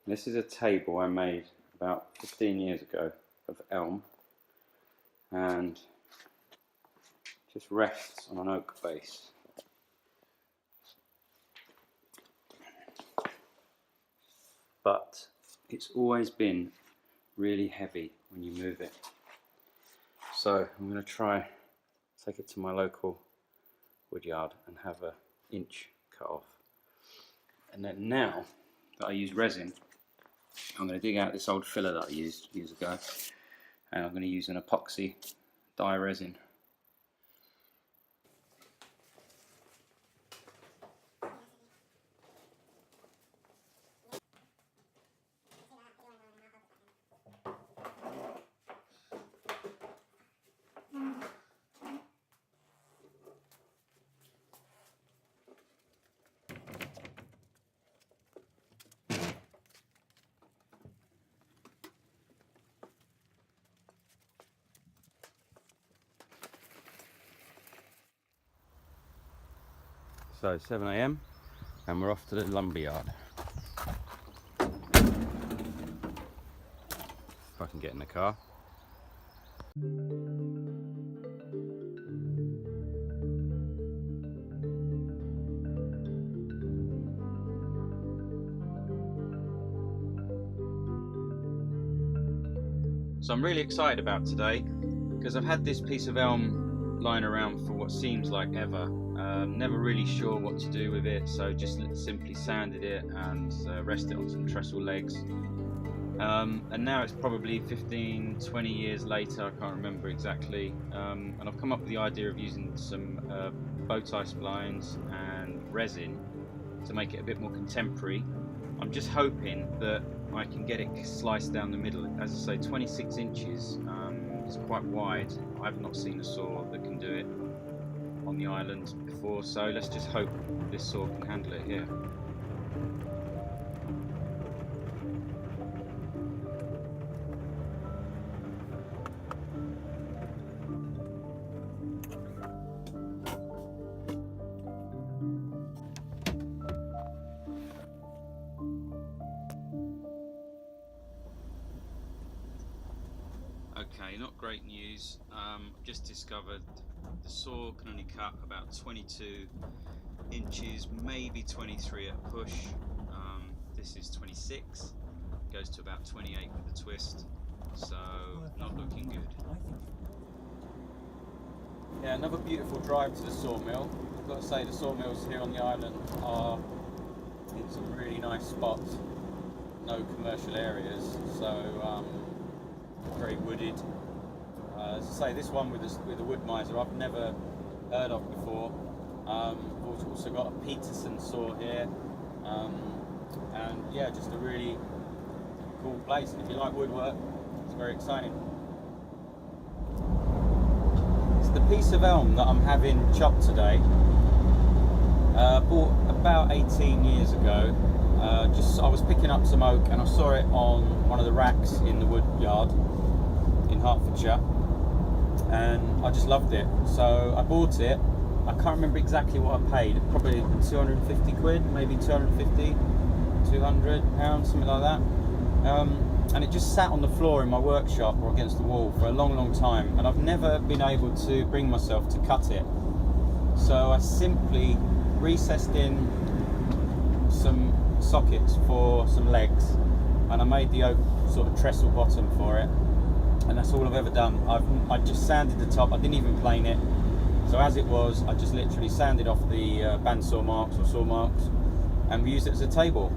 This is a table I made about 15 years ago of elm, and just rests on an oak base. But it's always been really heavy when you move it. So I'm going to try take it to my local wood yard and have an inch cut off. And then now that I use resin, I'm going to dig out this old filler that I used years ago, and I'm going to use an epoxy dye resin. So 7 AM and we're off to the lumber yard. If I can get in the car. So I'm really excited about today because I've had this piece of elm lying around for what seems like ever. Never really sure what to do with it, so just simply sanded it and rested it on some trestle legs. And now it's probably 15-20 years later, I can't remember exactly, and I've come up with the idea of using some bow tie splines and resin to make it a bit more contemporary. I'm just hoping that I can get it sliced down the middle. As I say, 26 inches is quite wide. I've not seen a saw that can do it on the island before, so let's just hope this saw can handle it here. Okay, not great news. Just discovered the saw can only cut about 22 inches, maybe 23 at push. This is 26, goes to about 28 with the twist, so not looking good. Yeah, another beautiful drive to the sawmill. I've got to say the sawmills here on the island are in some really nice spots, no commercial areas, so very wooded. As I say, this one with the Wood-Mizer I've never heard of before. We've also got a Peterson saw here, and yeah, just a really cool place. And if you like woodwork, it's very exciting. It's the piece of elm that I'm having chopped today. Bought about 18 years ago. I was picking up some oak and I saw it on one of the racks in the wood yard in Hertfordshire, and I just loved it, so I bought it. I can't remember exactly what I paid, probably 250 quid, maybe 250, 200 pounds, something like that, and it just sat on the floor in my workshop or against the wall for a long time, and I've never been able to bring myself to cut it, so I simply recessed in some sockets for some legs, and I made the oak sort of trestle bottom for it. And that's all I've ever done. I just sanded the top. I didn't even plane it. So as it was, I just literally sanded off the bandsaw marks or saw marks, and we used it as a table.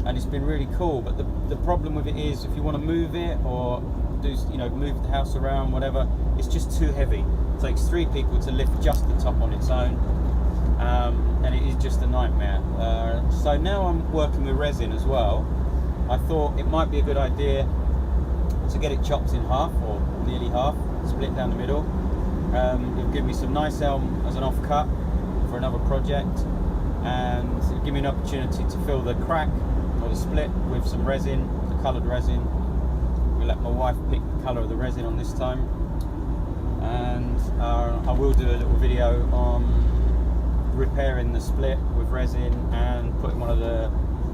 And it's been really cool. But the problem with it is, if you want to move it or do, move the house around, whatever, it's just too heavy. It takes 3 people to lift just the top on its own, and it is just a nightmare. So now I'm working with resin as well. I thought it might be a good idea to get it chopped in half, or nearly half, split down the middle. It'll give me some nice elm as an off-cut for another project, and it'll give me an opportunity to fill the crack or the split with some resin, the coloured resin. We'll let my wife pick the colour of the resin on this time, and I will do a little video on repairing the split with resin and putting one of the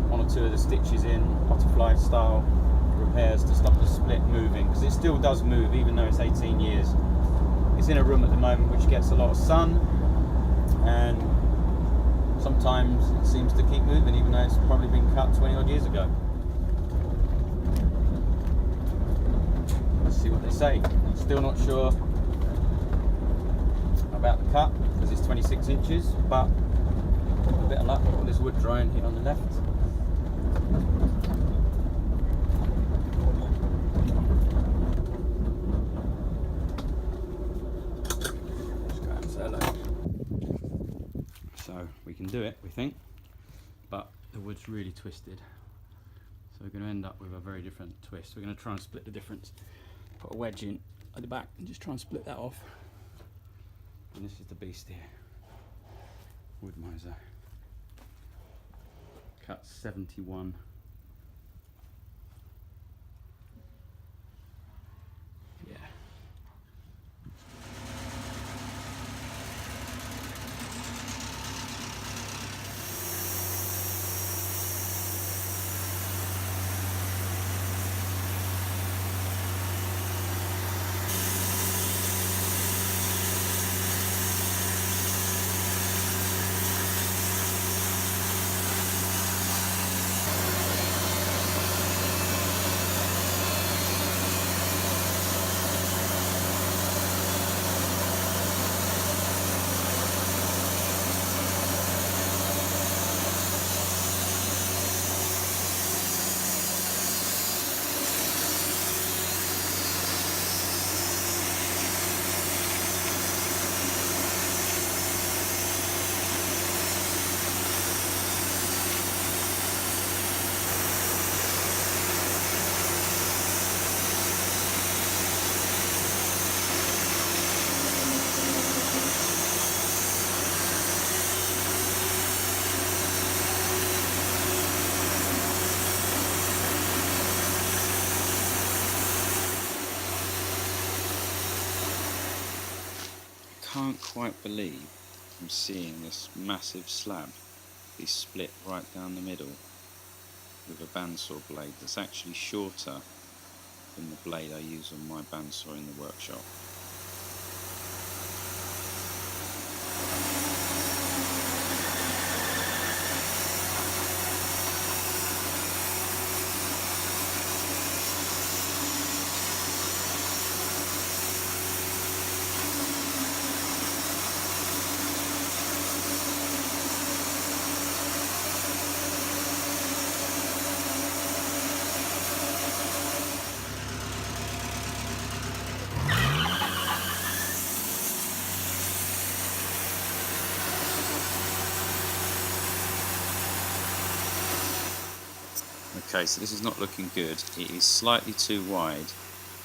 one or two of the stitches in, butterfly style repairs to stop the split moving, because it still does move even though it's 18 years. It's in a room at the moment which gets a lot of sun, and sometimes it seems to keep moving even though it's probably been cut 20 odd years ago. Let's see what they say. Still not sure about the cut because it's 26 inches, but a bit of luck, all this wood drying here on the left. Just go out and say hello. So we can do it, we think, but the wood's really twisted, so we're going to end up with a very different twist. We're going to try and split the difference, put a wedge in at the back and just try and split that off. And this is the beast here, Wood-Mizer, cut 71. Yeah. Can't quite believe I'm seeing this massive slab be split right down the middle with a bandsaw blade that's actually shorter than the blade I use on my bandsaw in the workshop. Okay, so this is not looking good. It is slightly too wide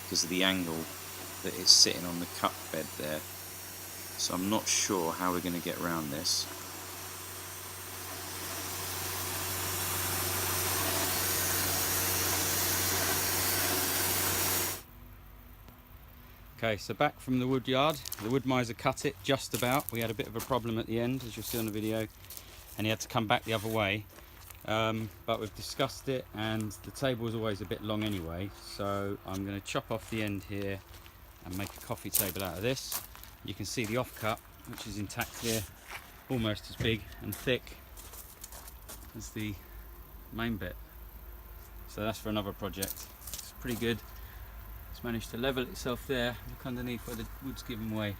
because of the angle that it's sitting on the cut bed there. So I'm not sure how we're going to get around this. Okay, so back from the wood yard. The Wood-Mizer cut it just about. We had a bit of a problem at the end, as you'll see on the video, and he had to come back the other way. But we've discussed it, and the table is always a bit long anyway, so I'm going to chop off the end here and make a coffee table out of this. You can see the offcut, which is intact here, almost as big and thick as the main bit. So that's for another project. It's pretty good. It's managed to level itself there. Look underneath where the wood's given way.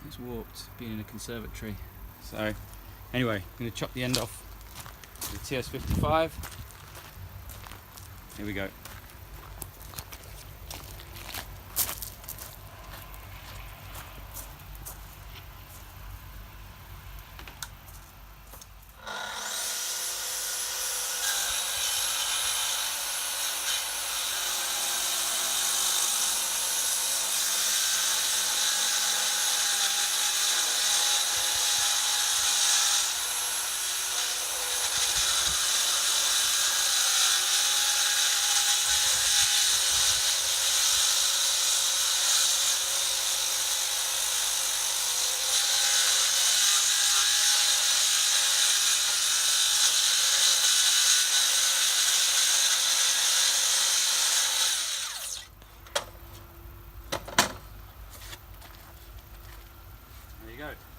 It's warped, being in a conservatory. So anyway, I'm going to chop the end off with the TS55. Here we go. go.